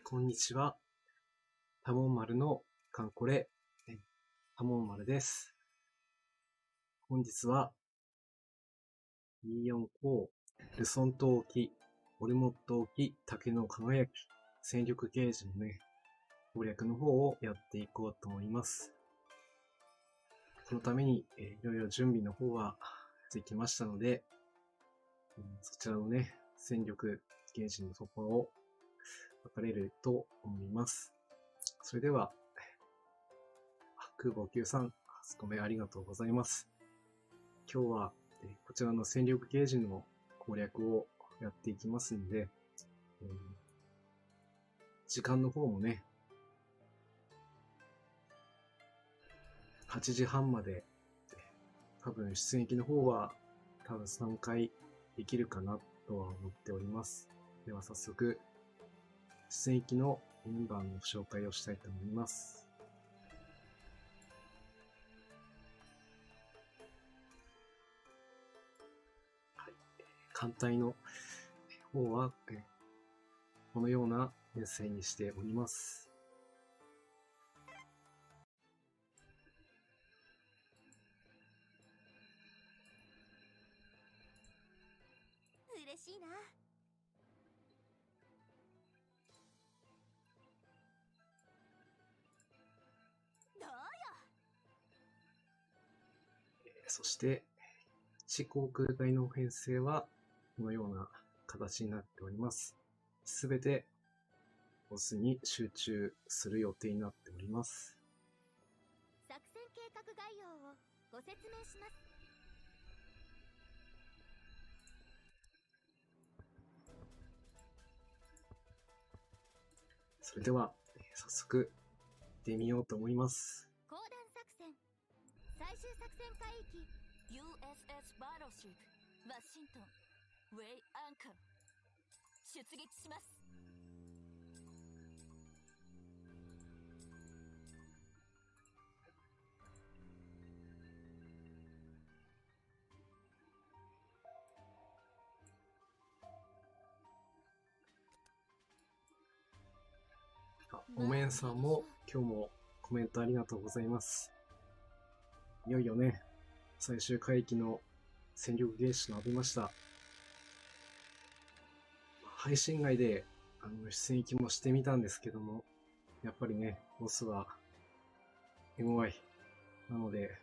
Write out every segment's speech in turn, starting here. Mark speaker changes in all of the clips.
Speaker 1: こんにちは。多聞丸のカンコレ、多聞丸です。本日は、245、ルソン島沖、モルモット沖、竹の輝き、戦力ゲージのね、攻略の方をやっていこうと思います。そのために、いろいろ準備の方はできましたので、そちらのね、戦力ゲージのところを分かれると思います。それでは、空母93、スコメありがとうございます。今日は、こちらの戦力ゲージの攻略をやっていきますんで、時間の方もね、8時半まで、多分出撃の方は多分3回できるかなとは思っております。では早速、出撃のメンバーの紹介をしたいと思います。はい、艦隊の方は、このような編成にしております。
Speaker 2: 嬉しいな。どうよ。
Speaker 1: そして、地航空隊の編成はこのような形になっております。すべてボスに集中する予定になっております。
Speaker 2: 作戦計画概要をご説明します。
Speaker 1: それでは早速行ってみようと思います。
Speaker 2: 公団作戦最終作戦海域 USS バトルシップワシントンウェイアンカー出撃します。
Speaker 1: おめんさんも今日もコメントありがとうございます。いよいよね、最終海域の戦力ゲージとなりました。配信外で出撃もしてみたんですけども、やっぱりね、ボスは手強い。なので、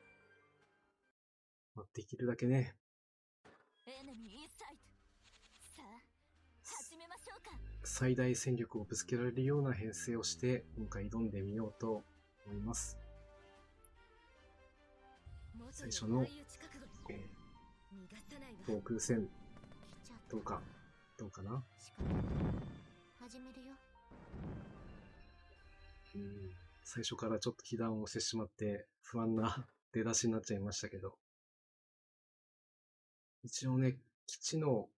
Speaker 1: できるだけね、最大戦力をぶつけられるような編成をして今回挑んでみようと思います。最初の、航空戦どうかな。
Speaker 2: 始めるよ。
Speaker 1: 最初からちょっと被弾をしてしまって不安な出だしになっちゃいましたけど、一応ね、基地の、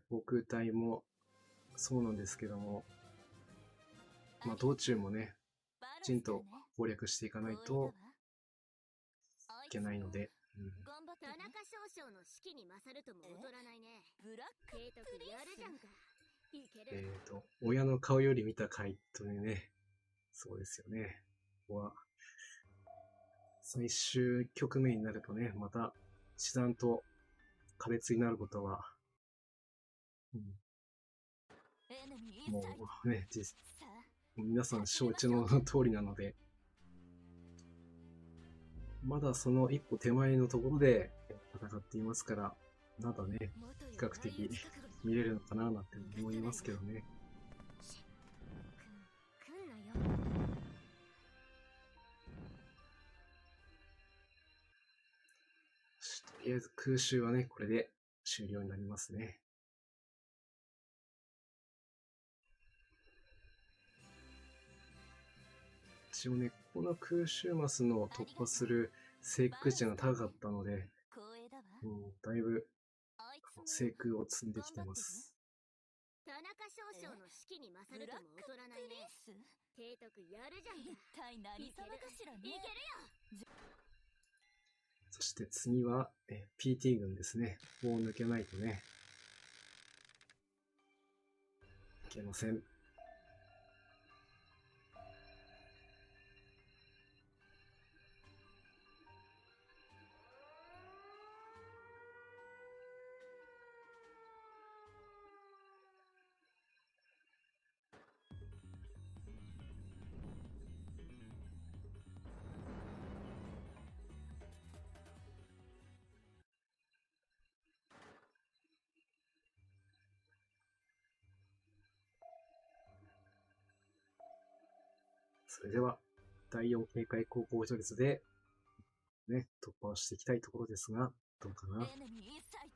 Speaker 1: 航空隊もそうなんですけども、道中もね、きちんと攻略していかないといけないので、
Speaker 2: 田中少将の指揮に勝るとも劣らないね。ブラック提督やるじゃんか。いける。
Speaker 1: 親の顔より見た回とね、そうですよね。ここは最終局面になるとね、また一段と苛烈になることは、もうね、皆さん承知の通りなので、まだその一歩手前のところで戦っていますから、まだね、比較的見れるのかななんて思いますけどね。とりあえず空襲はね、これで終了になりますね。一応ね、この空襲マスの突破する制空値が高かったので、だいぶ制空を積んできてます。
Speaker 2: 田中少将の指揮に勝るとも劣らないね。提督やるじゃんか。一体何様かしらね。いけるよ。
Speaker 1: そして次は、PT 軍ですね。こう抜けないとね、いけません。それでは、第4警戒高校序列で、ね、突破をしていきたいところですが、どうかな。
Speaker 2: エネミーインサイト。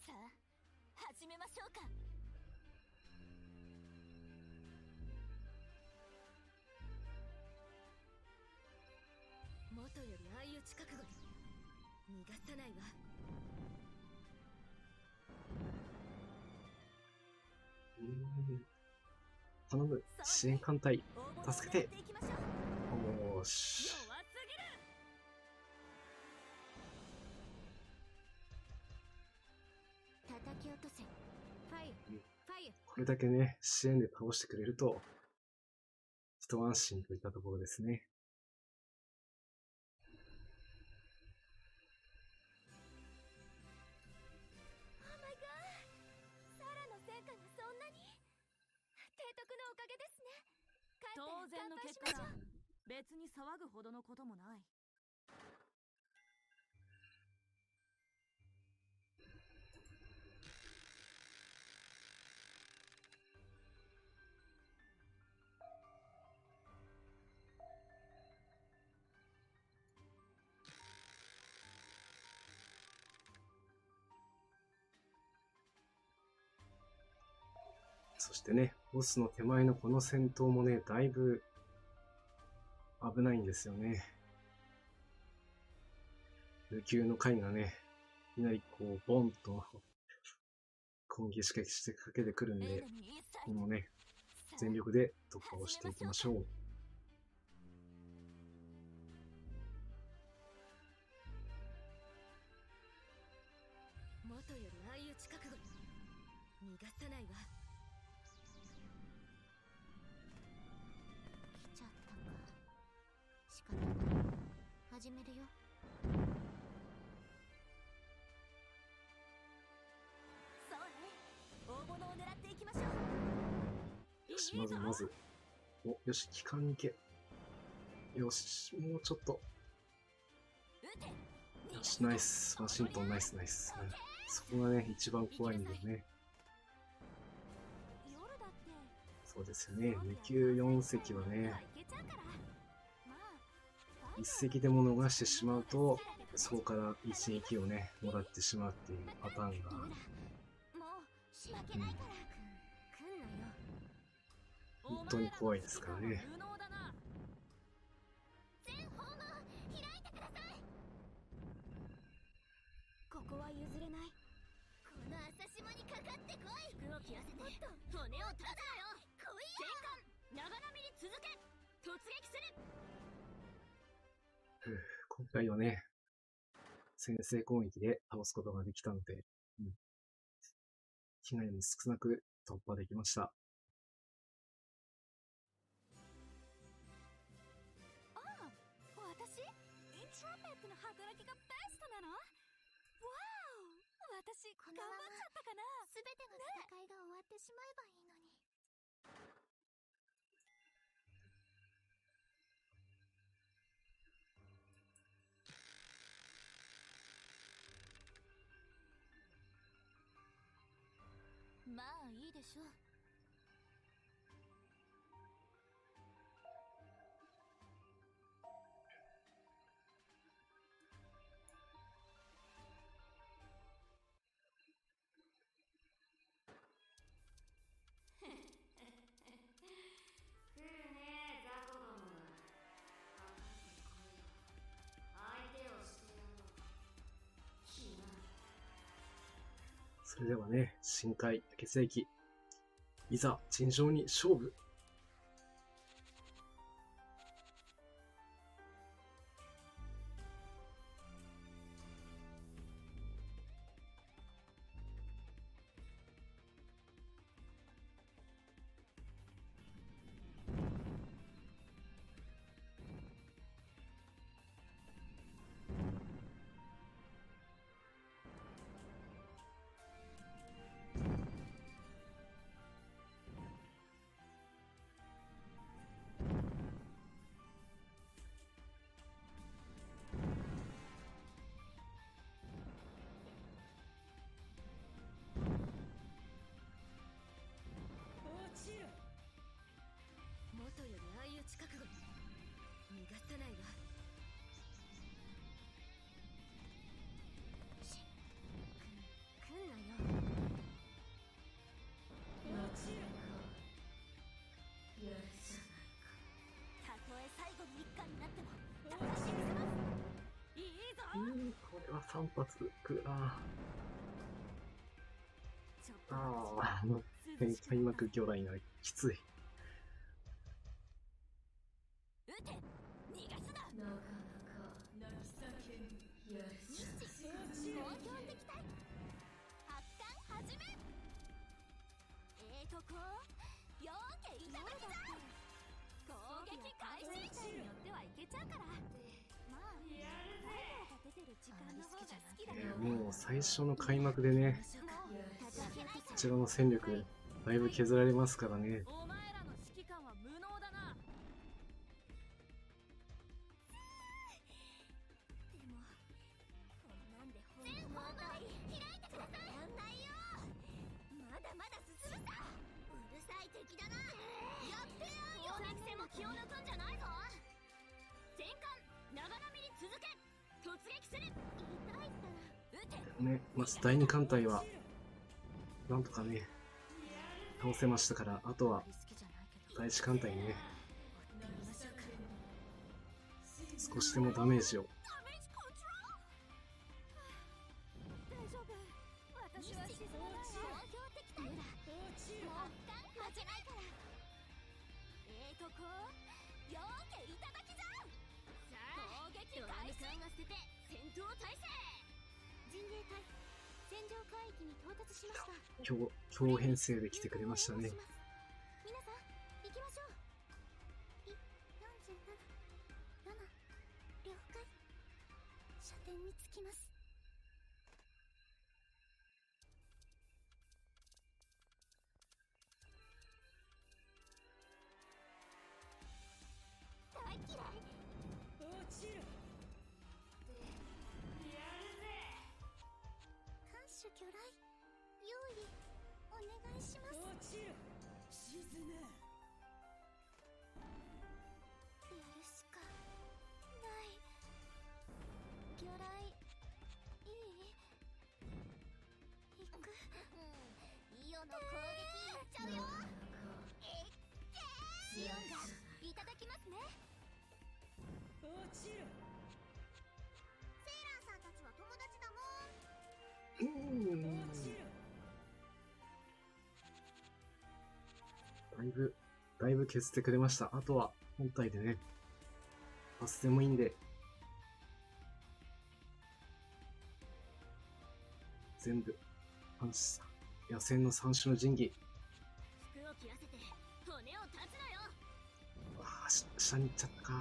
Speaker 2: さあ始めましょうか。元より相打ち覚悟に逃がさないわ。
Speaker 1: 頼む、支援艦隊、助けて。
Speaker 2: 応募を狙っていきましょう。
Speaker 1: おーし。
Speaker 2: 弱すぎる。叩き落とせ。ファイア、ファイア。
Speaker 1: これだけね、支援で倒してくれると、一安心といったところですね。
Speaker 2: オーマイガー。サラの戦果がそんなに。提督のおかげですね。
Speaker 3: 当然の結果だ。別に騒ぐほどのこともない。
Speaker 1: そしてね、ボスの手前のこの戦闘もね、だいぶ危ないんですよね。無給の回がね、いきなりこう、ボンと攻撃仕掛けしてかけてくるんで、このね、全力で突破をしていきましょう。
Speaker 2: 元より相打ち覚悟に逃がさないわ。来ちゃったか。仕方ない。始めるよ。そうね。大物を狙っていきましょう。
Speaker 1: よし、まず。お、よし、機関に行け。よし、もうちょっと。よし、ナイス。ワシントン、ナイス。うん、そこがね、一番怖いんだよね。
Speaker 2: 夜だって。
Speaker 1: そうですよね。無給4隻はね、1隻でも逃してしまうと、そこから一撃をね、もらってしまうっていうパターンが、
Speaker 2: もう負けないから。来んなよ。
Speaker 1: 本当に怖いですからね。
Speaker 2: 全方門開いてください。ここは譲れない。この朝霜にかかってこい。服を切らせて骨を立つなよ。来いよ。戦艦長波に続け。突撃する。
Speaker 1: 今回はね、先制攻撃で倒すことができたので、被害も少なく突破できました。
Speaker 2: ああ、私イントラペットの働きがベストなの？わお、私頑張っちゃったかな。すべての戦いが終わってしまえばいいのに。まあいいでしょう。
Speaker 3: 来るね、ザコども。相手をしてやろう。ひな。
Speaker 1: それではね、深海血液、いざ尋常に勝負。発くな。
Speaker 3: ちょっと
Speaker 1: ああ、開幕魚雷がきつい。
Speaker 3: 撃て逃がすな。
Speaker 2: 日誌公共敵対発艦始め。こう4家いただきだ。攻撃開始。によってはいけちゃうから。まあ誰が出てる時間の方が好きだけどね。
Speaker 1: もう最初の開幕でね、こちらの戦力だいぶ削られますからね。
Speaker 3: お前らの指揮官は無能だな。
Speaker 2: でもこんなんで全方向開いてください。やんないよ。まだまだ進むさ。うるさい敵だな。やってやんよ。攻撃戦も気を抜くんじゃないぞ。全艦長波に続け突撃する。痛いったら撃て。
Speaker 1: ね、まず第2艦隊はなんとかね倒せましたから、あとは第1艦隊にね少しでもダメージを。
Speaker 2: 大丈夫。私は沈まない。公共敵対だ。もう艦始めないから。こう4家いただきじゃん。攻撃開始。艦が捨てて戦闘態勢。陣営隊戦場海域に到達しました。
Speaker 1: 強編成で来てくれましたね。
Speaker 2: 皆さん行きましょう。47、7、了解。射点につきます。大嫌い。
Speaker 3: 落ちろ。
Speaker 2: 艦首魚雷用意お願いします。
Speaker 3: 落ちろ。沈め。
Speaker 2: やるしかない。魚雷いい？行く。イオの攻撃やっちゃうよ。イオンがいただきますね。
Speaker 3: 落ちろ。
Speaker 2: セイラーさんたちは友達だもん。
Speaker 3: 落ちろ。
Speaker 1: だいぶ削ってくれました。あとは本体でねパスでもいいんで全部野戦の三種の神器。
Speaker 2: 服を切らせて骨を断つなよ。
Speaker 1: 下に行っちゃったか。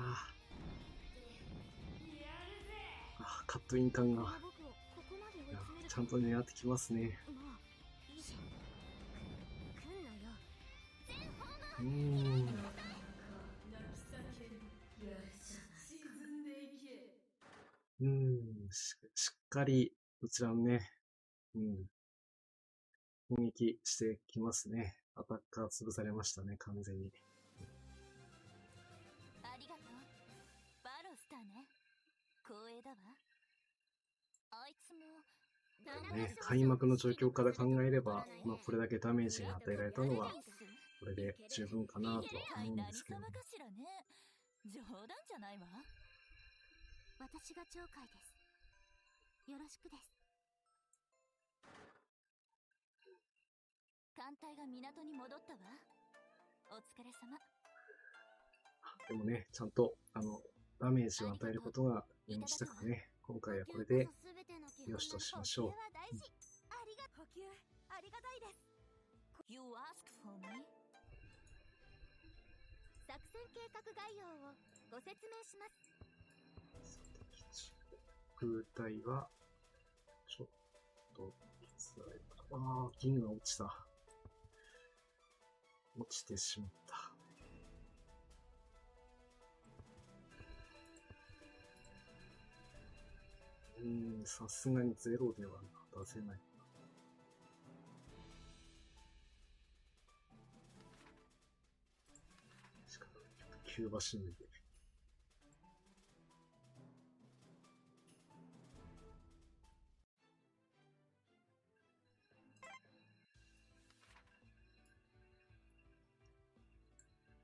Speaker 1: カットイン感が
Speaker 2: 僕をここまで追い詰める。
Speaker 1: ちゃんと狙ってきますね。
Speaker 2: もういいし来んなよ。全方向
Speaker 1: しっかりこちらのね、攻撃してきますね。アタッカー潰されましたね、完全に。
Speaker 2: ありがとう。バロスターね。光栄だわ。あいつも
Speaker 1: ね、開幕の状況から考えれば、これだけダメージが与えられたのはこれで十分かなとは思うんですけど、
Speaker 3: 何様かしらね。冗談じゃないわ。
Speaker 2: 私が鳥海です。よろしくです。艦隊が港に戻ったわ。お疲れ様。
Speaker 1: でもね、ちゃんとダメージを与えることができましたからね。今回はこれでよしとしましょう。
Speaker 2: 補給ありがたいです。
Speaker 3: You ask for me?
Speaker 2: 作戦計画概要をご説明します。
Speaker 1: 空隊はちょっと銀が落ちた。落ちてしまった。さすがにゼロでは出せない。しかもキューバシムで。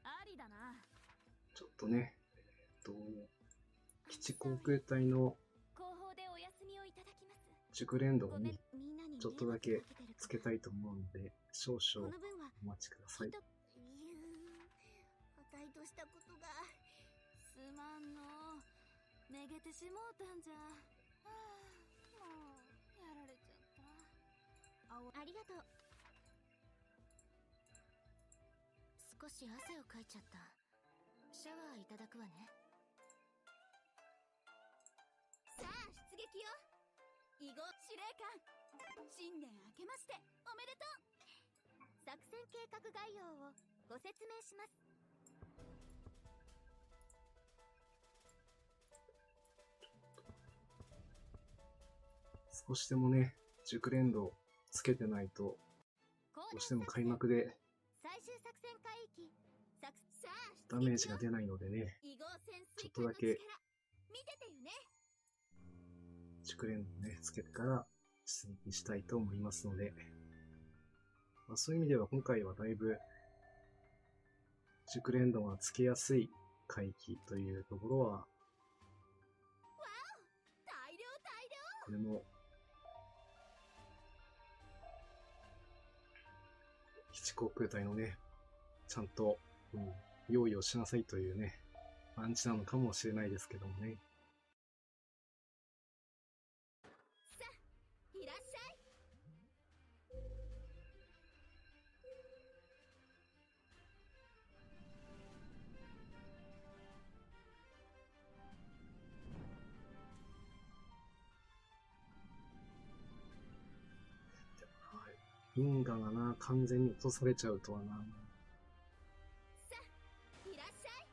Speaker 3: ありだな。
Speaker 1: ちょっとね、基地航空隊の
Speaker 2: 後方でお休みをいただきます。
Speaker 1: 熟練度を
Speaker 2: ごめん、
Speaker 1: ね、
Speaker 2: みんなに
Speaker 1: ちょっとだけ
Speaker 2: 迷惑かけてる
Speaker 1: つけたいと思うので、少
Speaker 2: こ
Speaker 1: 々
Speaker 2: の分は
Speaker 1: お待ちください。
Speaker 2: 破壊としたことが
Speaker 3: すまんの。めげてしもうたんじゃ。はあ、もうやられちゃった。
Speaker 2: ありがとう。少し汗をかいちゃった。シャワーいただくわね。
Speaker 3: さあ出撃よ。囲碁司令官、新年明けましておめでとう。
Speaker 2: 作戦計画概要をご説明します。
Speaker 1: 少しでもね、熟練度をつけてないと、どうしても開幕で
Speaker 2: 最終作戦海域さあ
Speaker 1: ダメージが出ないのでね、
Speaker 3: 囲碁潜
Speaker 1: ちょ
Speaker 3: 水艦の
Speaker 1: っとだけ
Speaker 3: 力見ててよね。
Speaker 1: 熟練度をね、つけてから出撃したいと思いますので、まあ、そういう意味では今回はだいぶ熟練度がつけやすい海域というところは、
Speaker 3: 大量
Speaker 1: これも基地航空隊のね、ちゃんと、用意をしなさいというね、暗示なのかもしれないですけどもね。
Speaker 3: いらっしゃい。
Speaker 1: 因果がな、完全に落とされちゃうとはな。
Speaker 3: いらっしゃい。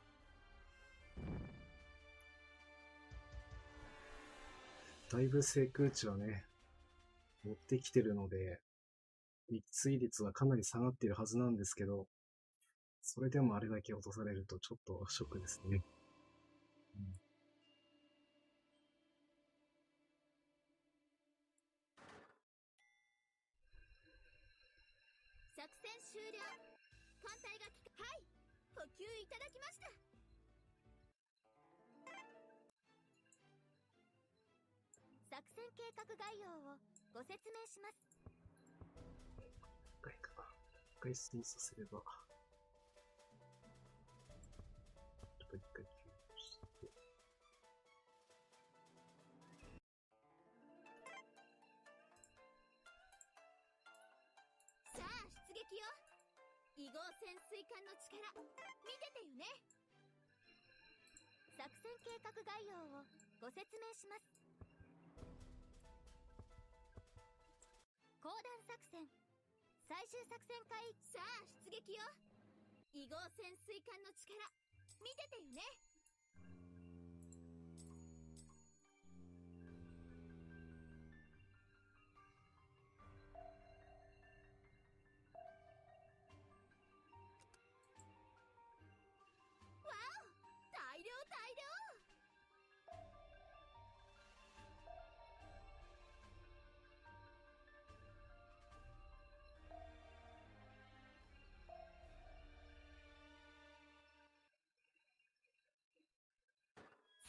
Speaker 1: だいぶ制空値はね、持ってきてるので、撃墜率はかなり下がっているはずなんですけど、それでもあれだけ落とされるとちょっとショックですね。
Speaker 3: 作戦終了。艦隊がはい、補給いただきました。
Speaker 2: 作戦計画概要をご説明します。
Speaker 1: 一回かな。一回操作すれば。ちょっと一回休憩して。
Speaker 3: さあ出撃よ。囲碁潜水艦の力見ててよね。
Speaker 2: 作戦計画概要をご説明します。講談作戦最終作戦会。
Speaker 3: さあ出撃よ。囲碁潜水艦の力見ててよね。わお、大量大量。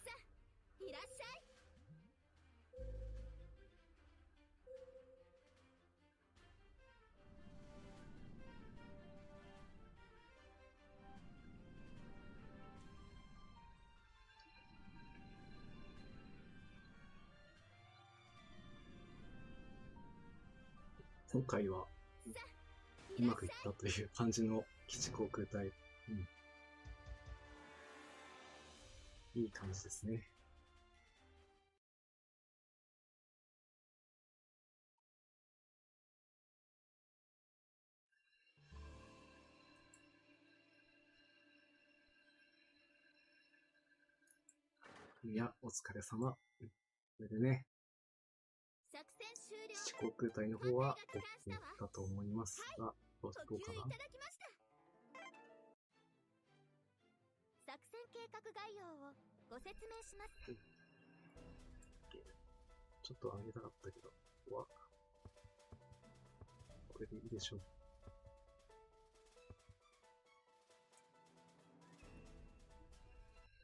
Speaker 3: さあいらっしゃい。
Speaker 1: 今回はうまくいったという感じの基地航空隊。いい感じですね。いや、お疲れ様。これでね、
Speaker 3: 作戦終了。
Speaker 1: 基地航空隊の方は OK だと思いますが、どうか
Speaker 3: 補給い
Speaker 1: な。
Speaker 3: ただきました。
Speaker 2: 作戦計画概要をご説明します。
Speaker 1: ちょっと上げたかったけど、ここは、これでいいでしょう。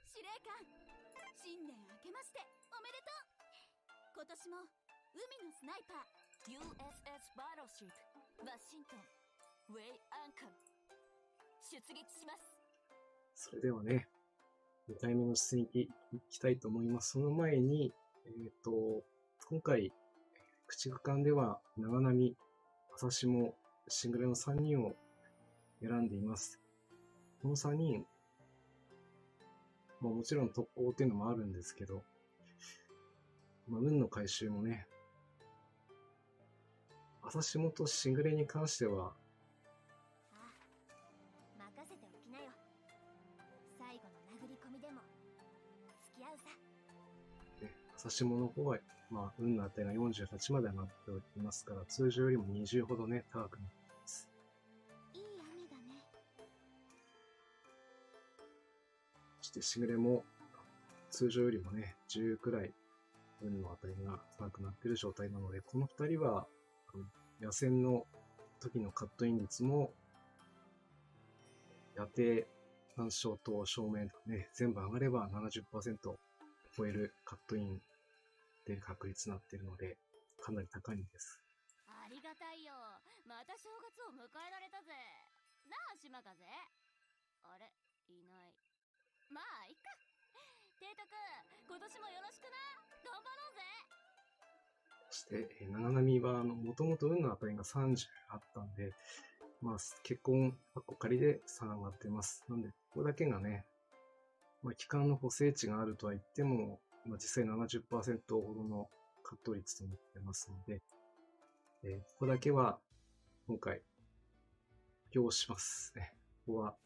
Speaker 3: 司令官、新年明けましておめでとう。今年も海のスナイパー USS バトルシップワシントンウェイアンカー出撃します。
Speaker 1: それではね、2回目の出撃いきたいと思います。その前に、今回、駆逐艦では長波、朝下、シングルの3人を選んでいます。この3人、もちろん特攻っていうのもあるんですけど、運の回収もね、朝下とシングレに関しては、
Speaker 2: 任せておきなよ。最後の殴り込みでも付き合うさ。
Speaker 1: 朝下の方は、運の値が48まで上がっておりますから、通常よりも20ほどね、高くなっています。
Speaker 2: いい雨だね。
Speaker 1: そしてシグレも、通常よりもね、10くらい、運の値が高くなっている状態なので、この2人は、野戦の時のカットイン率も、野定、単焦と照明とかね、全部上がれば 70% 超えるカットイン出る確率になっているので、かなり高いんです。
Speaker 3: ありがたいよ。また正月を迎えられたぜ。なあ、島風。あれ、いない。まあ、いっか。提督、今年もよろしくな。頑張ろうぜ。
Speaker 1: そして、長波は、もともと運の値が30あったんで、結婚、仮で3上がってます。なんで、ここだけがね、期間の補正値があるとは言っても、実際 70% ほどのカット率となってますので、ここだけは、今回、要しますね。ここは、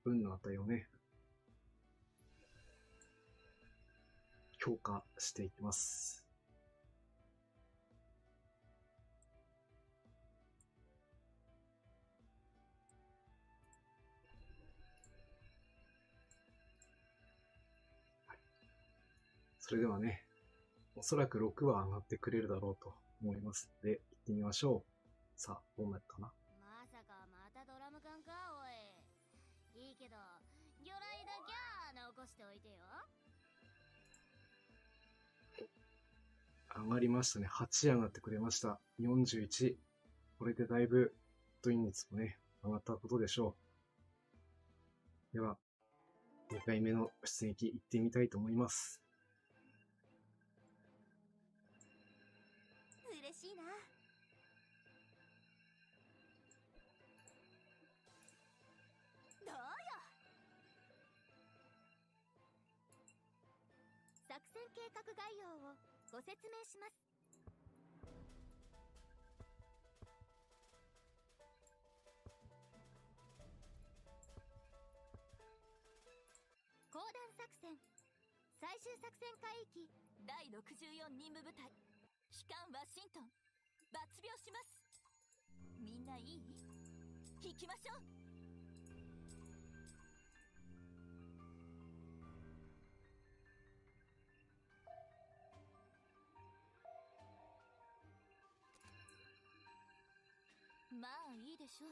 Speaker 1: 運の値をね、強化していきます。それではね、おそらく6は上がってくれるだろうと思いますので、行ってみましょう。さあ、どうなるかな。
Speaker 3: まさかまたドラム缶か、おい。いいけど、魚雷だけは残しておいてよ。
Speaker 1: 上がりましたね。8上がってくれました。41。これでだいぶ、カットイン率もね、上がったことでしょう。では、2回目の出撃行ってみたいと思います。
Speaker 2: 嬉しいな。どうよ。作戦計画概要をご説明します。講談作戦最終作戦海域
Speaker 3: 第64任務部隊機関ワシントン抜病します。みんないい？行きましょう。まあいいでしょう。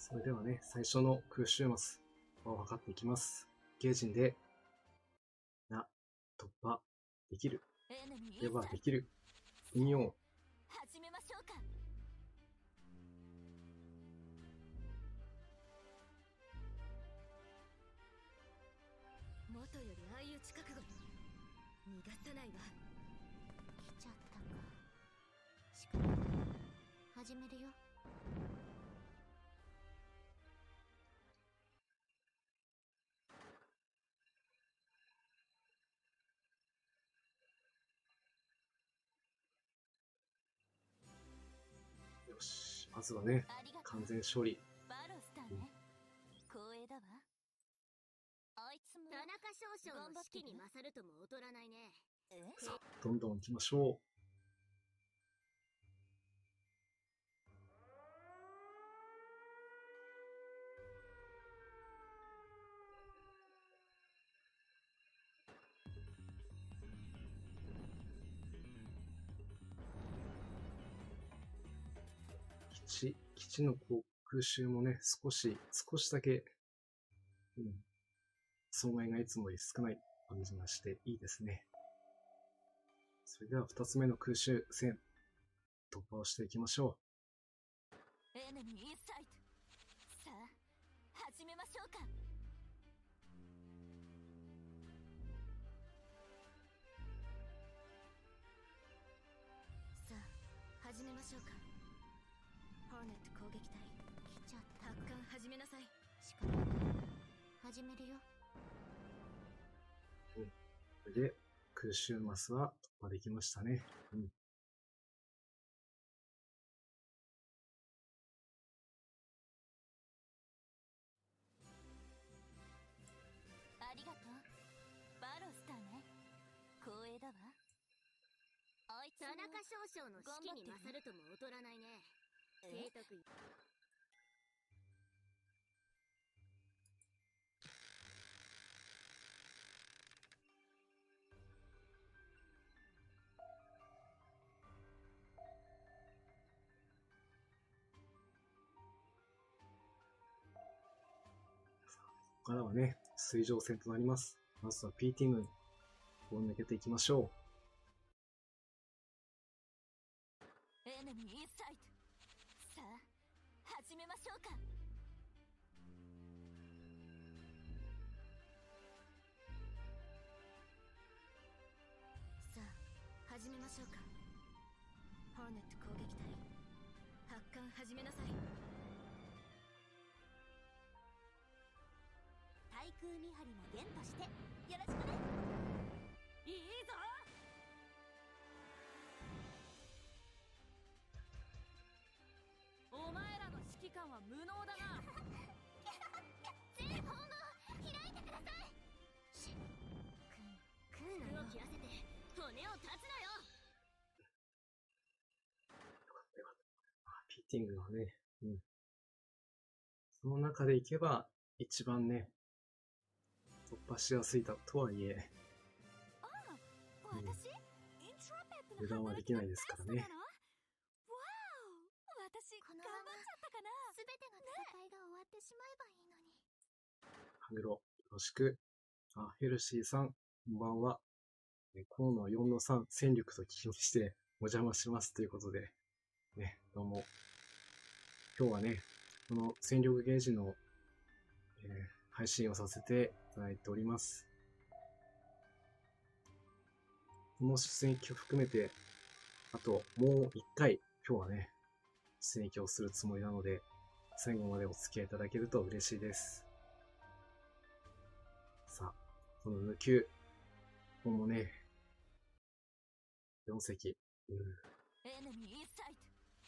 Speaker 1: それではね、最初の空襲末を測っていきます。ゲージンで、突破できる。ではできる。引用。
Speaker 3: 始めましょうか。元よりああいう近くが逃がさないわ。
Speaker 2: 来ちゃったか。仕方ない。始めるよ。
Speaker 1: よし、まずはね、完全勝利。
Speaker 3: バロスターね。光栄だわ。あいつも
Speaker 2: 田中少将の士気に勝るとも劣らないね。
Speaker 1: さあ、どんどん行きましょう。基地の空襲もね、少しだけ、損害がいつもより少ない感じがしていいですね。それでは2つ目の空襲戦、突破をしていきましょ
Speaker 3: エネミーインサイト。さあ、始めましょうか。さあ、始めましょうか。ホーネット攻撃隊。来ちゃった。発艦始めなさい。仕方ない。始めるよ。
Speaker 1: う。これで、空襲マスは突破できましたね。
Speaker 3: ありがとう。バロスターね。光栄だわ。あいつ田中少将の士気に勝るとも劣らないね。提督。
Speaker 1: ここからはね、水上戦となります。まずは PT 軍を抜けていきましょ
Speaker 3: エネミーインサイト。さあ、始めましょうか。さあ、始めましょうか。ホーネット攻撃隊。発艦始めなさい。対空見張りも厳としてよろしくね。いいぞ。お前らの指揮官は無能だな。全方の開いてください。食うなよ。切らせて骨を断つなよ。
Speaker 1: う。PT 軍はね、その中でいけば、一番ね、突破しやすいとはいえ、油断はできないですからね。
Speaker 2: 私、頑張っちゃったかな。すべての戦いが終わってしまえばいいのに。
Speaker 1: ハグロ、よろしく。ヘルシーさん、こんばんは。河野4の3、戦力と聞きまして、お邪魔しますということで、ね、どうも。今日はね、この戦力ゲージの、配信をさせていただいております。この出撃を含めて、あともう一回、今日はね、出撃をするつもりなので、最後までお付き合いいただけると嬉しいです。さあ、この抜き、ここもね、4隻。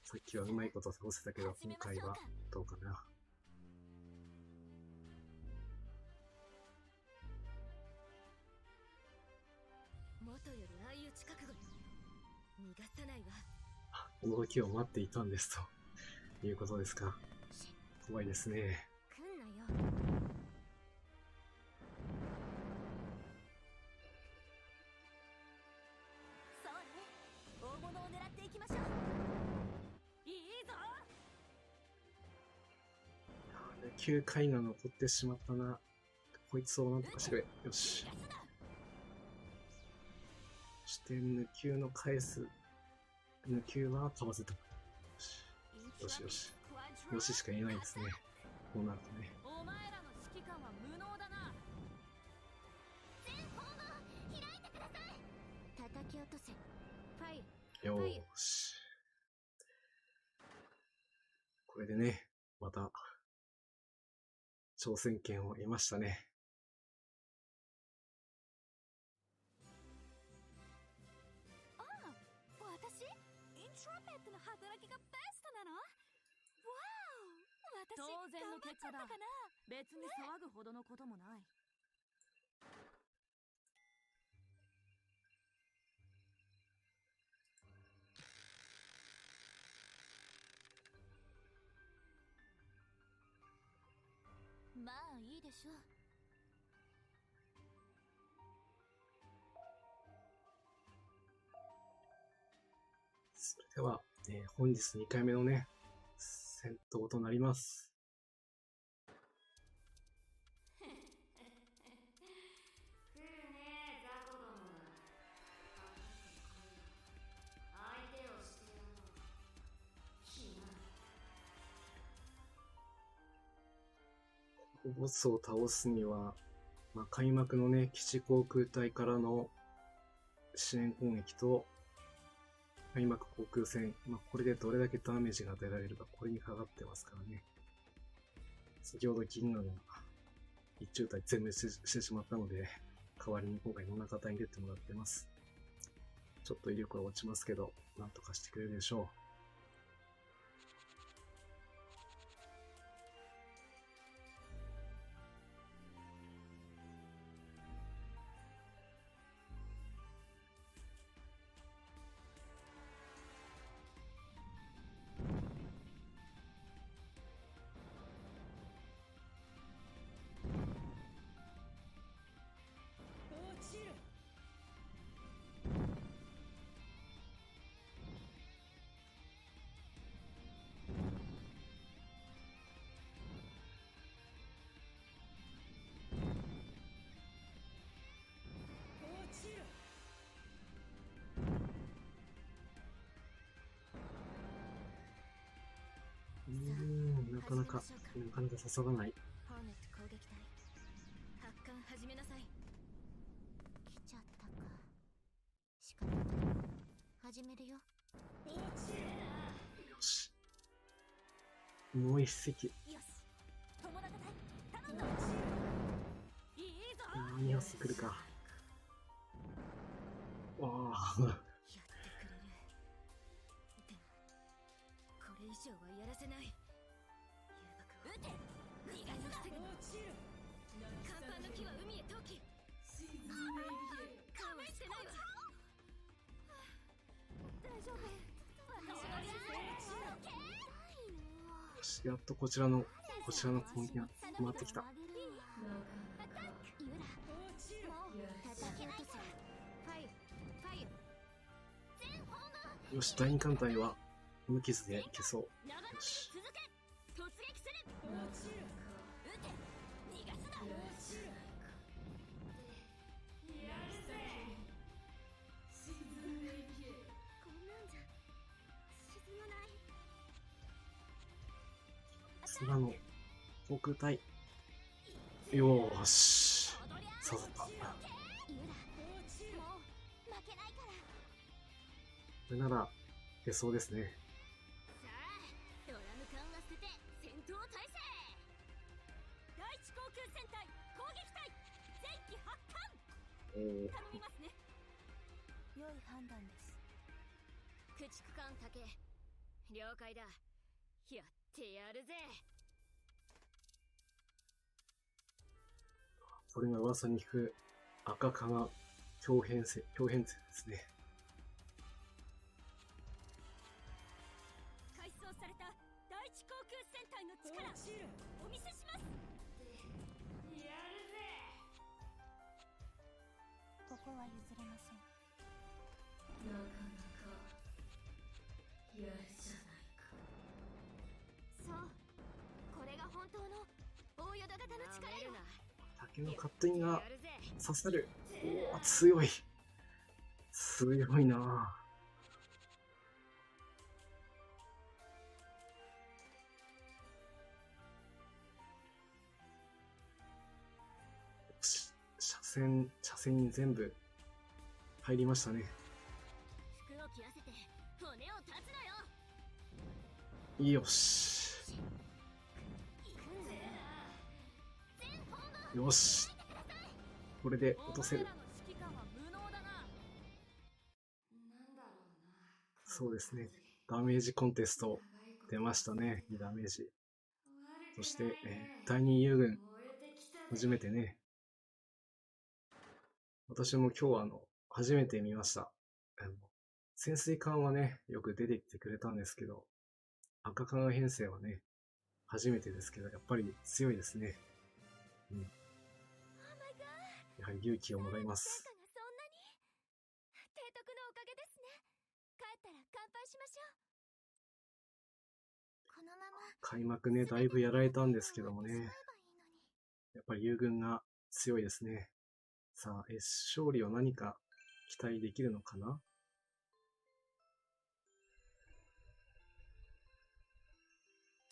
Speaker 1: さっきはうまいこと倒せたけど、今回はどうかな。
Speaker 3: 元よりああいう近くが逃がさないわ。
Speaker 1: 動きを待っていたんですということですか。怖いですね。
Speaker 3: 来んなよ。そうね。大物を狙っていきましょう。いいぞ。
Speaker 1: 9回が残ってしまったな。こいつをなんとかしろよ。よし。そして抜きの返す。抜きはかわせた。よし。よしよし。よししか言えないですね。こうなるとね。
Speaker 3: お前らの指揮官は無能だな。全方の開いてください。叩き落とせ。ファイ
Speaker 1: よーし。これでね、また、挑戦権を得ましたね。
Speaker 2: ああ、私イントラペットの働きがベストなの？わお、私
Speaker 4: 当然の結果だ。
Speaker 2: 頑張っちゃったかな。
Speaker 4: 別に騒ぐほどのこともない。
Speaker 3: まあいいでしょう。
Speaker 1: それでは、本日2回目のね、戦闘となります。ボスを倒すには、開幕のね、基地航空隊からの支援攻撃と、開幕航空戦、これでどれだけダメージが与えられるか、これにかかってますからね。先ほど銀河が一中隊全滅してしまったので、代わりに今回野中隊に出てもらってます。ちょっと威力は落ちますけど、なんとかしてくれるでしょう。なかなか刺さらない。
Speaker 2: ホーネット攻撃隊、発艦始めなさい。来ちゃったか。仕方ない。始めるよ。
Speaker 1: よし。もう一隻。
Speaker 2: よし。友達隊、頼んだ。いいぞ。
Speaker 1: ニアス来るか。わあ。
Speaker 2: やってくれる。でも、これ以上はやらせない。撃て！逃がすな！甲板の木は海へ投棄！勘弁してないわ！大丈夫？私が
Speaker 1: よし、やっとこちらの攻撃が回ってきた。よし、第二艦隊は無傷で消そう。よし。さすがの航空隊。よーし。刺さった。これなら消そうですね。
Speaker 3: さあ、ドラム缶は捨てて戦闘態勢。第一航空戦隊攻撃隊前期発艦。頼みますね。
Speaker 2: 良い判断です。
Speaker 3: 駆逐艦竹、了解だ。やってやるぜ。
Speaker 1: これが噂に聞く赤化が強変性ですね。
Speaker 3: 改装された第一航空戦隊の力お見せします。やるぜ。
Speaker 2: ここは譲れません。
Speaker 3: なかなかやるじゃないか。そう、これが本当の大淀型の力よ。
Speaker 1: 竹のカットインが刺さる。おお、強い。強いな。車線に全部入りましたね。
Speaker 3: 服を切らせて骨を断つのよ。
Speaker 1: よし。よし。これで落とせる。そうですね。ダメージコンテスト出ましたね。2ダメージ。そして、第2遊軍。初めてね。私も今日は初めて見ました。潜水艦はね、よく出てきてくれたんですけど、赤化が編成はね、初めてですけど、やっぱり強いですね。うん。やはり勇気をもらいます。
Speaker 2: そんなに提督のおかげですね。帰ったら乾杯しましょう。このまま
Speaker 1: 開幕ね、だいぶやられたんですけどもね、やっぱり友軍が強いですね。さあ、勝利は何か期待できるのかな？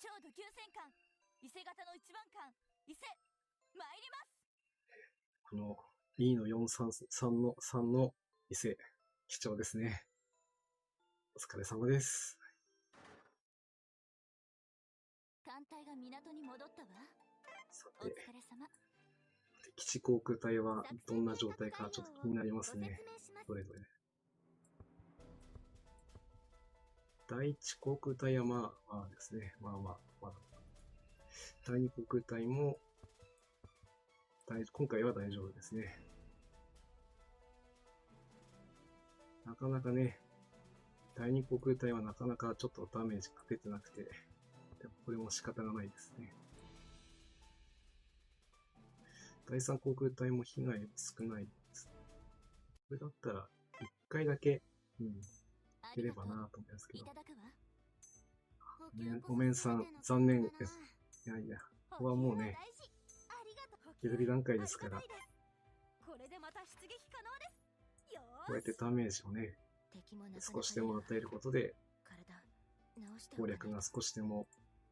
Speaker 4: 超ド級戦艦伊勢型の一番艦伊勢参ります。
Speaker 1: この E の433の3の伊勢、貴重ですね。お疲れ様です。
Speaker 3: 艦隊が港に戻ったわ。
Speaker 1: さ
Speaker 3: お疲
Speaker 1: て、
Speaker 3: れ様。
Speaker 1: 基地航空隊はどんな状態かちょっと気になりますね。どれどれ。第一航空隊はまあですね。まだ。第二航空隊も、今回は大丈夫ですね。なかなかね、第二航空隊はなかなかちょっとダメージが出てなくて、でもこれも仕方がないですね。第三航空隊も被害少ないです。これだったら、一回だけ、出ればなと思いますけど。お面さん、残念です。いやいや、ここはもうね、削り段階ですから、
Speaker 4: これでまた出撃可能です。よ
Speaker 1: こうやってダメージをね、少しでも与えることで、攻略が少しでも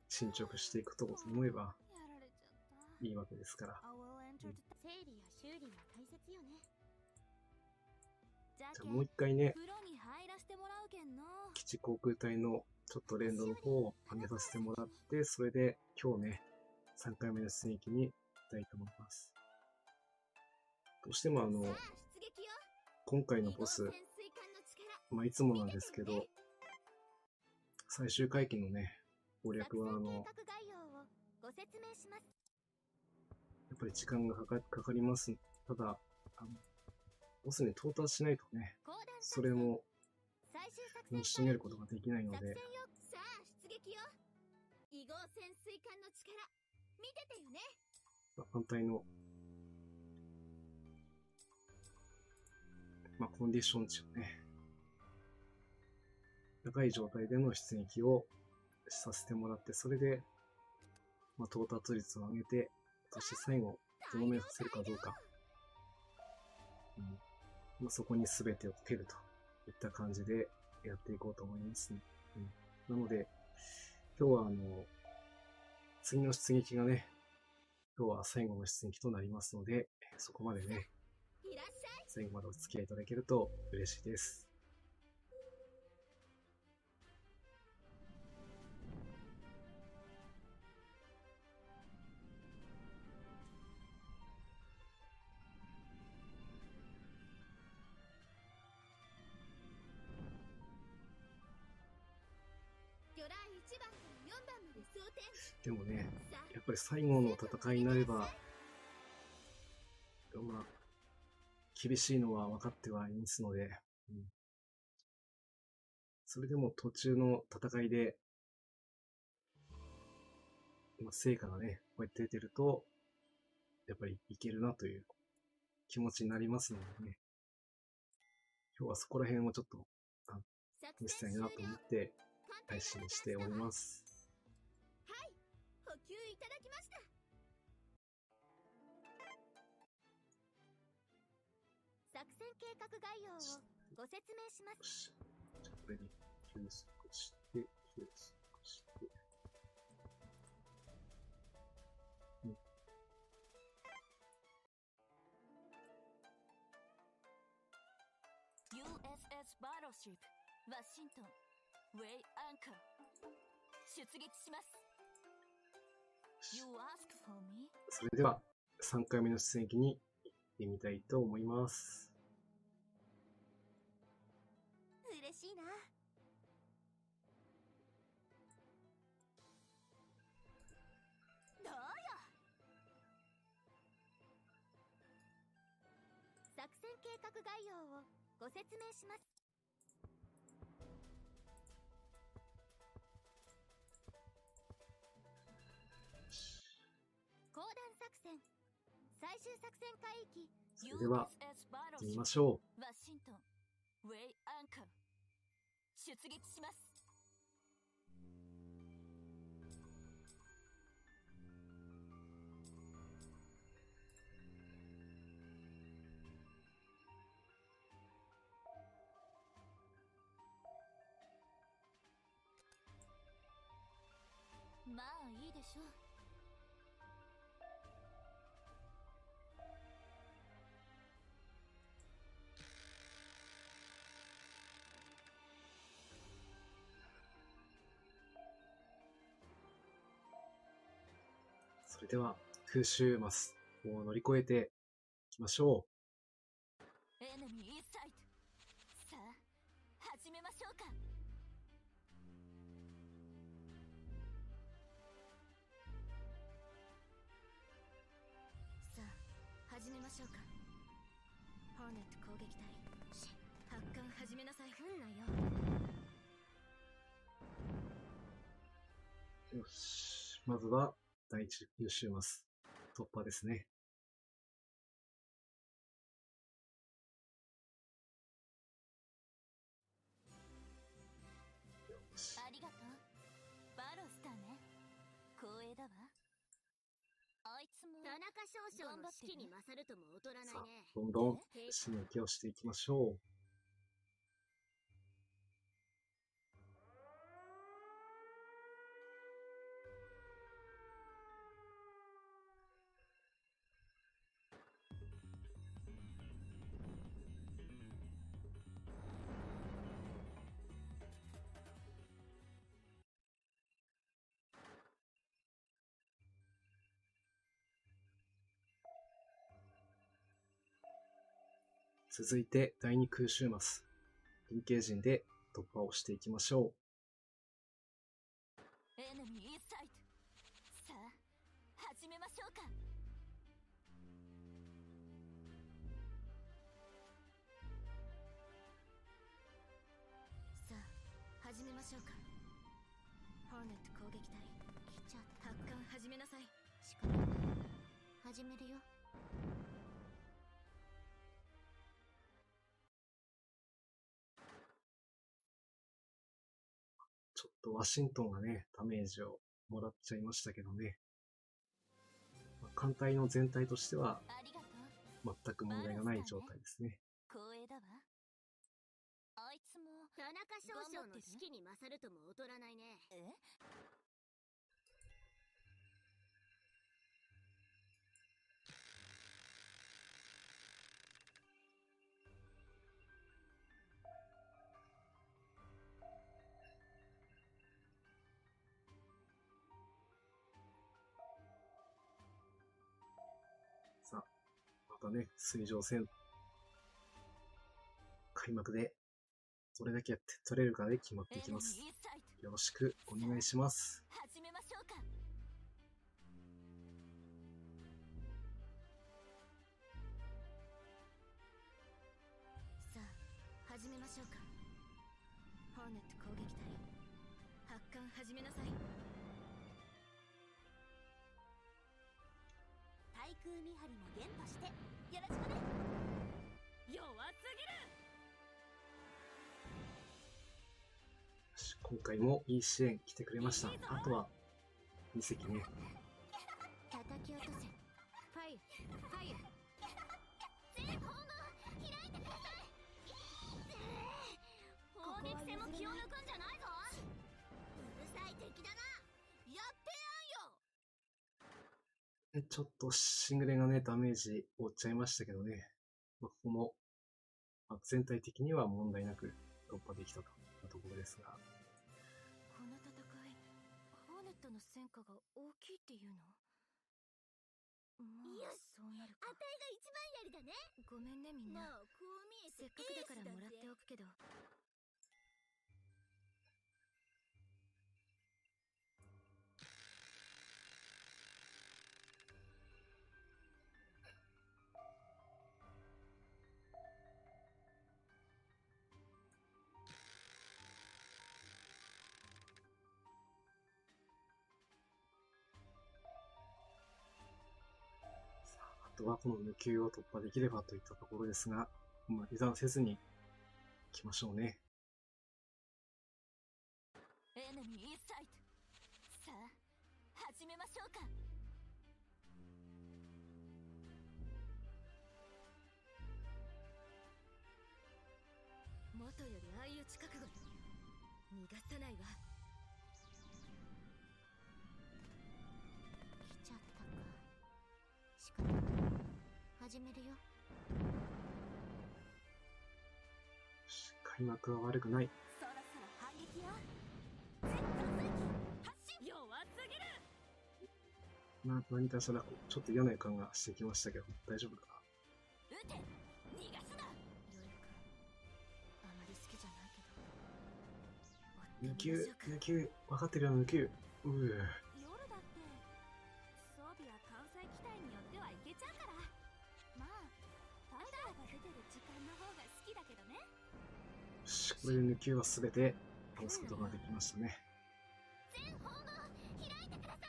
Speaker 1: 進捗していくと思えばいいわけですから。
Speaker 3: 整理や修理は大切よね。
Speaker 1: じゃあもう一回ね、
Speaker 3: 風呂に入らせてもらうけんの。
Speaker 1: 基地航空隊のちょっと連動の方を上げさせてもらって、それで今日ね、3回目の出撃に行きたいと思います。どうしても今回のボス、いつもなんですけど、最終回帰のね、攻略はやっぱり時間がかかります。ただ、ボスに到達しないとね、それも成し遂げることができないので、反対の、コンディション値をね、高い状態での出撃をさせてもらって、それで、到達率を上げて、そして最後、とどめさせるかどうか、そこに全てをかけるといった感じでやっていこうと思いますね。なので、今日は次の出撃がね、今日は最後の出撃となりますので、そこまでね、最後までお付き合いいただけると嬉しいです。でもね、やっぱり最後の戦いになれば、厳しいのは分かってはいますので、それでも途中の戦いで、成果がね、こうやって出てると、やっぱりいけるなという気持ちになりますのでね、今日はそこら辺をちょっと見せたいなと思って配信しております。
Speaker 2: 補給いただきました。作戦計画概要をご説明します。
Speaker 1: じゃあこれに計測して、
Speaker 4: USS バトルシップワシントンウェイアンカー出撃します。You ask for me?
Speaker 1: それでは3回目の出撃に行ってみたいと思います。
Speaker 2: 嬉しいな。
Speaker 4: どうよ。
Speaker 2: 作戦計画概要をご説明します。公団作戦最終作戦海域。
Speaker 1: それでは行ってみましょう。
Speaker 4: ワシントンウェイアンカー出撃します。まあいいでしょう。
Speaker 1: それでは、空襲マスを乗り越えていきましょ
Speaker 4: エネミーインサイト。さあ始めましょうか。さあ始めましょうか。ホーネット攻撃隊発艦始めなさい。ふんなよ。
Speaker 1: う。よし。まずは、第一空襲マス突破ですね。よし。
Speaker 4: ありがとう。バロスターね。光栄だわ。あいつも
Speaker 3: 田中少将の士気に勝るとも劣らない
Speaker 1: さあ
Speaker 3: ね。、
Speaker 1: どんどん死の受けをしていきましょう。続いて、第二空襲マス。連携陣で突破をしていきましょ
Speaker 4: エネミーインサイト。さあ始めましょうか。さあ始めましょうか。ホーネット攻撃隊来ちゃった。発艦始めなさい。仕方ない。始めるよ。
Speaker 1: う。ちょっとワシントンがね、ダメージをもらっちゃいましたけどね。艦隊の全体としては
Speaker 4: ありがとう。
Speaker 1: 全く問題がない状態ですね。
Speaker 4: 光栄だわ。あいつも
Speaker 3: 田中少将の士気に勝るとも劣らないね。
Speaker 4: え
Speaker 1: さあ、またね、水上戦。開幕で、どれだけやって取れるかで決まっていきます。
Speaker 4: エネミーインサイト。
Speaker 1: よろしくお願いします。
Speaker 4: 始めましょうか。さあ始めましょうか。ホーネット攻撃隊発艦始めなさい。
Speaker 3: 対空見張りも伝播してよろしくね。弱すぎる。
Speaker 1: よし、今回もいい支援来てくれました。あとは、2隻ね。
Speaker 4: 叩き落とせ。ファイヤーファイヤー。
Speaker 3: 全方門開いてください。砲撃戦も気を抜くんじゃないぞ。うるさい敵だな。やって
Speaker 1: ちょっとシングレがね、ダメージ負っちゃいましたけどね。ここも、全体的には問題なく突破できたというところですが。
Speaker 4: この戦い、ホーネットの戦果が大きいっていうの？まあ、
Speaker 3: よし
Speaker 4: そうなるか。
Speaker 3: あたいが一番やりだね。
Speaker 4: ごめんねみんな。
Speaker 3: もうこう見えて
Speaker 4: せっかくだからもらっておくけど。
Speaker 1: あとはこの無給を突破できればといったところですが、油断せずに行きましょうね。
Speaker 4: エネミーインサイト。さあ始めましょうか。元より相打ち覚悟よ。逃がさないわ。
Speaker 2: 始めるよ。
Speaker 1: 開幕は悪くない。
Speaker 4: そろそろ反撃よ。全艦載機発進。
Speaker 3: 弱すぎる。
Speaker 1: 何かしらちょっと嫌な予感がしてきましたけど、大丈夫かな。
Speaker 4: 撃て。逃がすな。ようやくあまり好きじゃないけど。
Speaker 1: 抜球、分かってるよ、抜球。
Speaker 3: 夜だって装備や艦載機体によってはいけちゃうから。まあ太陽が出てる時間の方が好きだけどね。
Speaker 1: よし、これで抜球は全て倒すことができましたね。
Speaker 2: 全方向開いてください。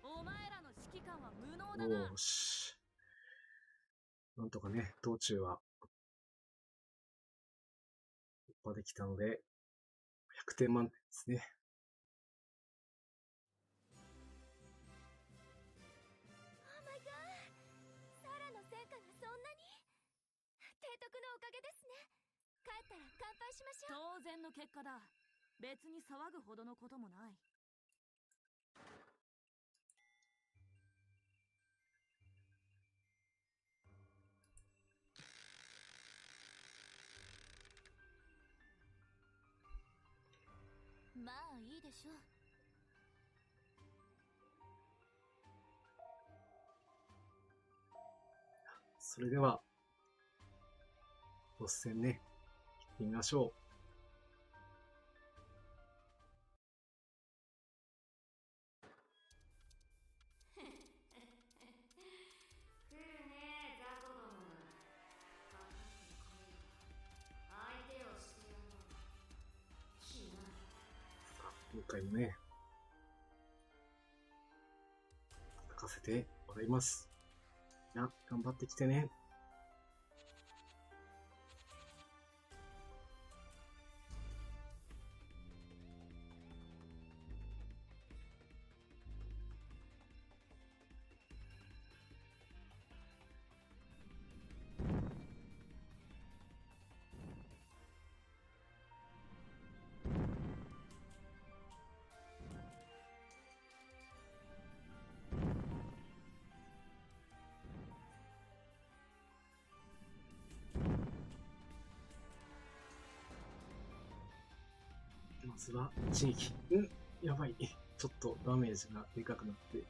Speaker 3: お前らの指揮官は無能
Speaker 1: お
Speaker 3: だな。
Speaker 1: ーし。なんとかね、道中は突破できたので、100点満点ですね。
Speaker 2: Oh my god。サラの戦果がそんなに。提督のおかげですね。帰ったら乾杯しましょう。
Speaker 3: 当然の結果だ。別に騒ぐほどのこともない。
Speaker 4: まあいいでしょう。
Speaker 1: それでは、ボス戦ね、行ってみましょう。
Speaker 3: 来るね、雑魚ども。相手をしてやろう。気が
Speaker 1: 今回もね、書かせてもらいます。いや、頑張ってきてね。まずは一撃。やばい。ちょっとダメージがでかくなって。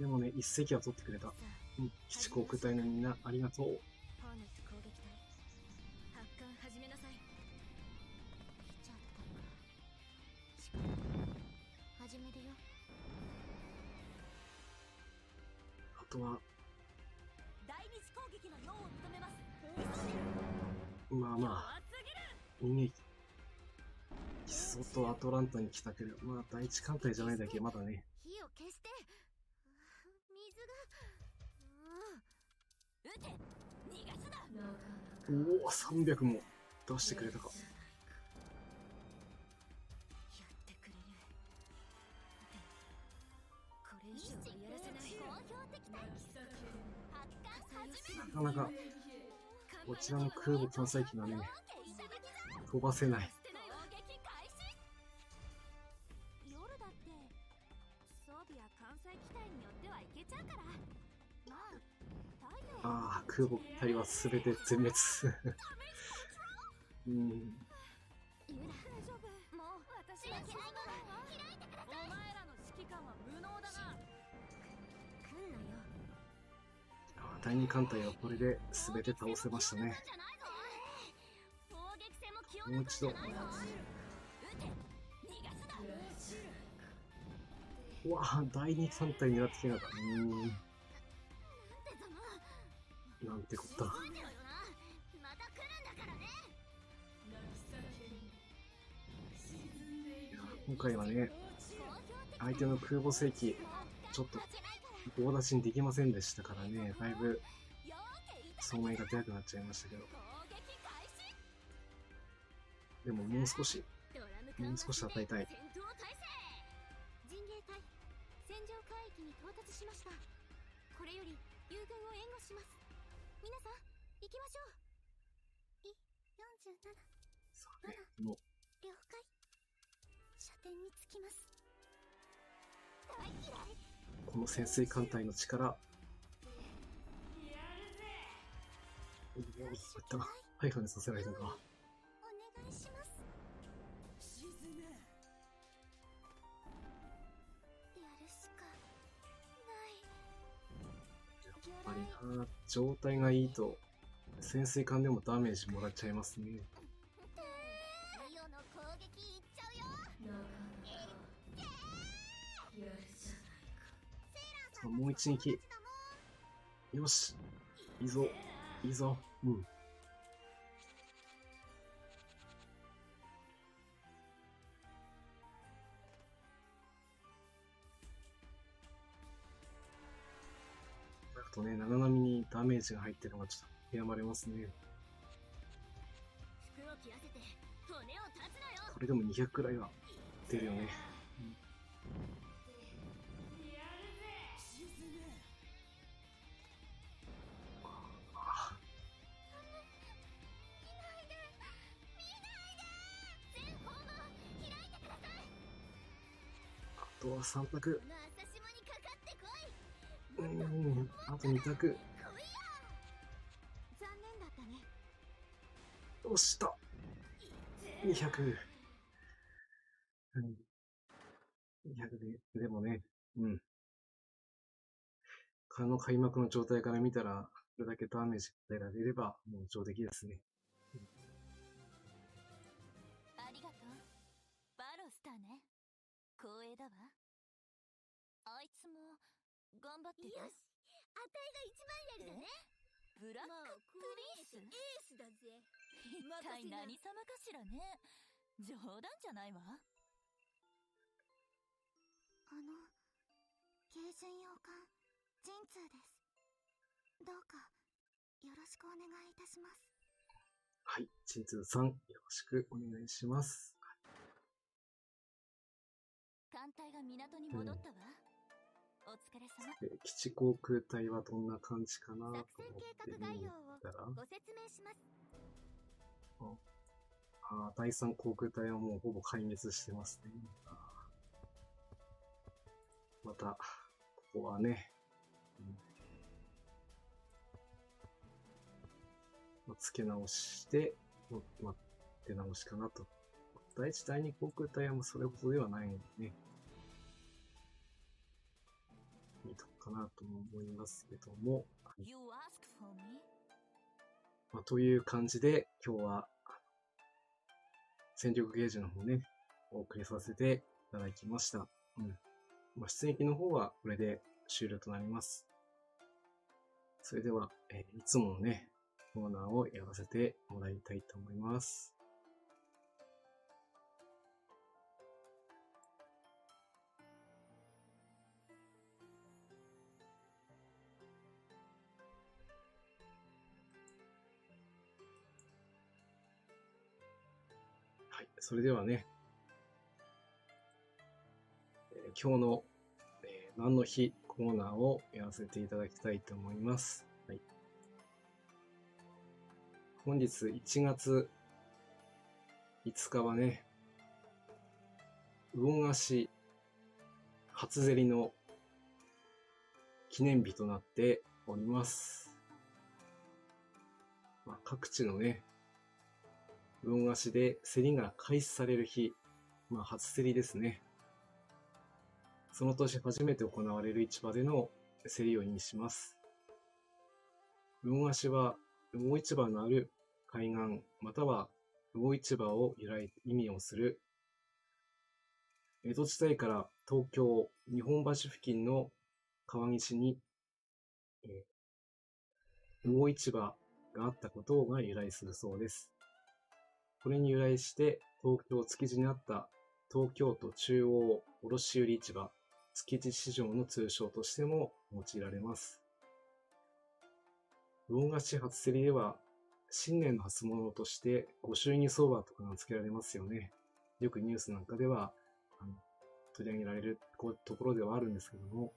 Speaker 1: でもね、一石は取ってくれた。基地航空隊のみんなありがとう。
Speaker 4: ホーネット攻撃隊発艦始めなさい。来ちゃったか。しかも始めるよ。
Speaker 1: あとは、
Speaker 4: 第二次攻撃の用を認めます。
Speaker 1: まあまあ、逃げ、キソとアトランタに来たけど、まあ第一艦隊じゃないだけまだね。
Speaker 2: 火を消して。水が。
Speaker 4: 撃て。逃がすな。
Speaker 1: おお、300も出してくれたか。
Speaker 4: やってくれる。でもこれ以上はやらせない。
Speaker 2: 好評的対決。発艦始め。
Speaker 1: なかなか、こちらの空母艦載機がね、飛ばせない。
Speaker 3: 夜だって装備や艦載機体によってはいけちゃうから。まあ太陽
Speaker 1: ああ、空母隊はすべて全滅。
Speaker 2: ユラ、大丈夫。もう私は嫌いなの。開いてください。
Speaker 3: お前らの指揮官は無能だな。
Speaker 2: 来んなよ。
Speaker 1: 第二艦隊はこれで全て倒せましたね。もう一度。うわぁ、第二艦隊狙ってきなかった。なんてこった。
Speaker 2: また来るんだからね。
Speaker 1: 今回はね、相手の空母戦機、ちょっと棒立ちにできませんでしたからね、だいぶ損害がでかくなっちゃいましたけど。でももう少し与えたい。
Speaker 2: 陣営隊戦場海域に到達しました。これより友軍を援護します。皆さん行きましょう。47。
Speaker 1: さあね、もう
Speaker 2: 了解。射程につきます。大気
Speaker 1: この潜水艦隊の力。ハイハネさせられたか。
Speaker 2: お願いします。やるしかない。
Speaker 1: やっぱりな、状態がいいと潜水艦でもダメージもらっちゃいますね。
Speaker 2: リオの攻撃いっちゃうよ。
Speaker 1: さあもう一撃。よし、いいぞいいぞ。うん。あとね、長波にダメージが入ってるのがちょっと悔やまれますね。
Speaker 3: 服を着らせて骨を断つなよ。
Speaker 1: これでも200くらいは出るよね。あとは3択。
Speaker 2: この朝霜にかかってこい。
Speaker 1: あと2択。
Speaker 2: 残念だったね。
Speaker 1: 押した。200。200でもね、開幕の状態から見たら、これだけダメージが出られれば、もう上出来ですね。
Speaker 4: ありがとう。バロスターね。光栄だわ。あいつも頑張ってた。
Speaker 2: よし、あたいが一番やりだね。
Speaker 4: ブラックプリンス。
Speaker 2: エースだぜ。
Speaker 4: 一体何様かしらね。冗談じゃないわ。
Speaker 2: 軽巡洋艦神通です。どうかよろしくお願いいたします。
Speaker 1: はい、神通さん、よろしくお願いします。
Speaker 4: 艦隊が港に戻ったわ。お疲れ様。
Speaker 1: 基地航空隊はどんな感じかなと思って
Speaker 2: 作戦計画概要
Speaker 1: たら、
Speaker 2: をご説明します。
Speaker 1: 第3航空隊はもうほぼ壊滅してますね。また、ここはね、付け直して、出直しかなと。第1、第2航空隊はもうそれほどではないのでね、いいとこかなと思いますけども。
Speaker 4: You ask for me?
Speaker 1: という感じで、今日は、戦力ゲージの方ね、お送りさせていただきました。出撃の方はこれで終了となります。それでは、いつものね、コーナーをやらせてもらいたいと思います。はい、それではね、今日の、何の日コーナーをやらせていただきたいと思います。はい、本日1月5日はね、魚河岸初競りの記念日となっております。各地のね、魚河岸で競りが開始される日、初競りですね。その年初めて行われる市場での競りを意味します。魚河岸は魚市場のある海岸または魚市場を意味をする江戸時代から東京日本橋付近の川岸に魚市場があったことが由来するそうです。これに由来して東京築地にあった東京都中央卸売市場築地市場の通称としても用いられます。魚河岸初競りでは新年の初物として御祝儀相場とかが付けられますよね。よくニュースなんかでは取り上げられるところではあるんですけども、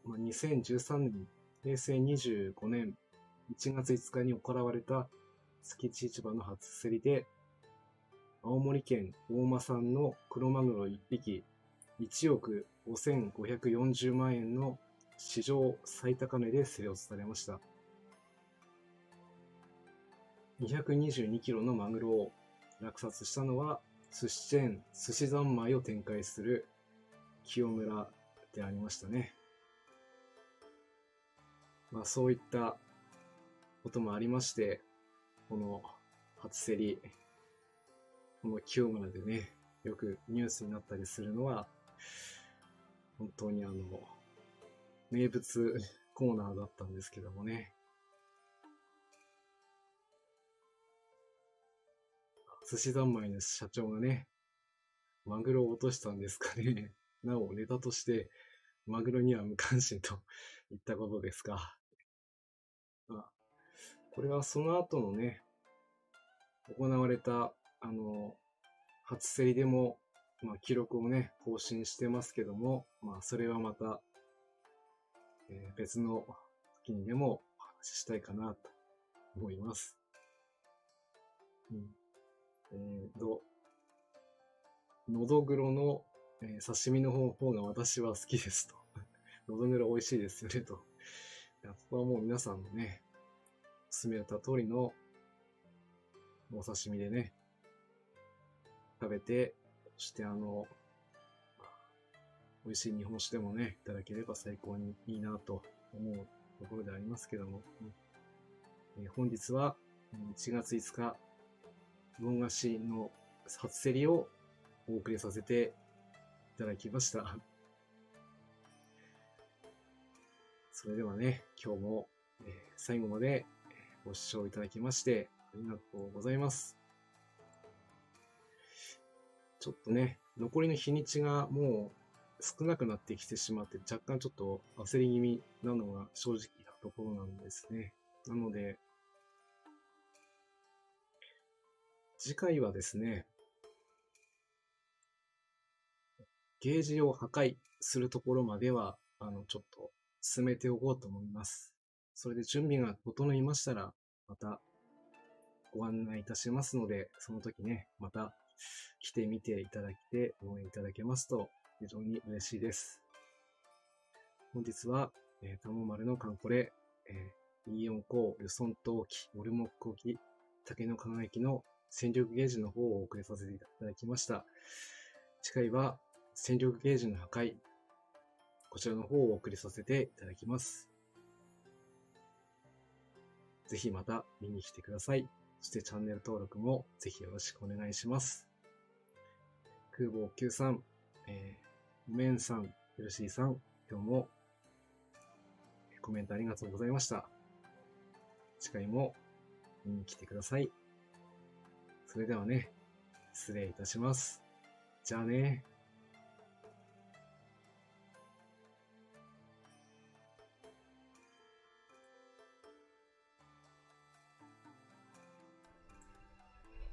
Speaker 1: 2013年、平成25年1月5日に行われた築地市場の初競りで、青森県大間産の黒マグロ1匹1億5540万円の史上最高値で競り落とされました。222キロのマグロを落札したのは、寿司チェーン、寿司三昧を展開する清村でありましたね。まあそういったこともありまして、この初競り、この清村でね、よくニュースになったりするのは、本当に名物コーナーだったんですけどもね。寿司三昧の社長がね、マグロを落としたんですかね。なお、ネタとして、マグロには無関心といったことですか。まあ、これはその後のね、行われた、初競りでも、まあ、記録をね、更新してますけども、まあ、それはまた、別の時にでもお話ししたいかなと思います。のどぐろの、刺身の方が私は好きですと。のどぐろ美味しいですよねと。ここはもう皆さんのね、勧めた通りのお刺身でね、食べて、そして美味しい日本酒でもね、いただければ最高にいいなと思うところでありますけども、本日は1月5日、魚菓子の初競りをお送りさせていただきました。それではね、今日も最後までご視聴いただきましてありがとうございます。ちょっとね、残りの日にちがもう少なくなってきてしまって若干ちょっと焦り気味なのが正直なところなんですね。なので、次回はですね、ゲージを破壊するところまでは、ちょっと進めておこうと思います。それで準備が整いましたら、またご案内いたしますので、その時ね、また来てみていただいて応援いただけますと非常に嬉しいです。本日は、タモ丸のカンコレ、イオンコー、ルソン陶器、モルモック沖、竹の輝きの戦力ゲージの方をお送りさせていただきました。次回は戦力ゲージの破壊、こちらの方をお送りさせていただきます。ぜひまた見に来てください。そしてチャンネル登録もぜひよろしくお願いします。空母93、メンさん、ヘルシーさん、今日もコメントありがとうございました。次回も見に来てください。それではね、失礼いたします。じゃあね。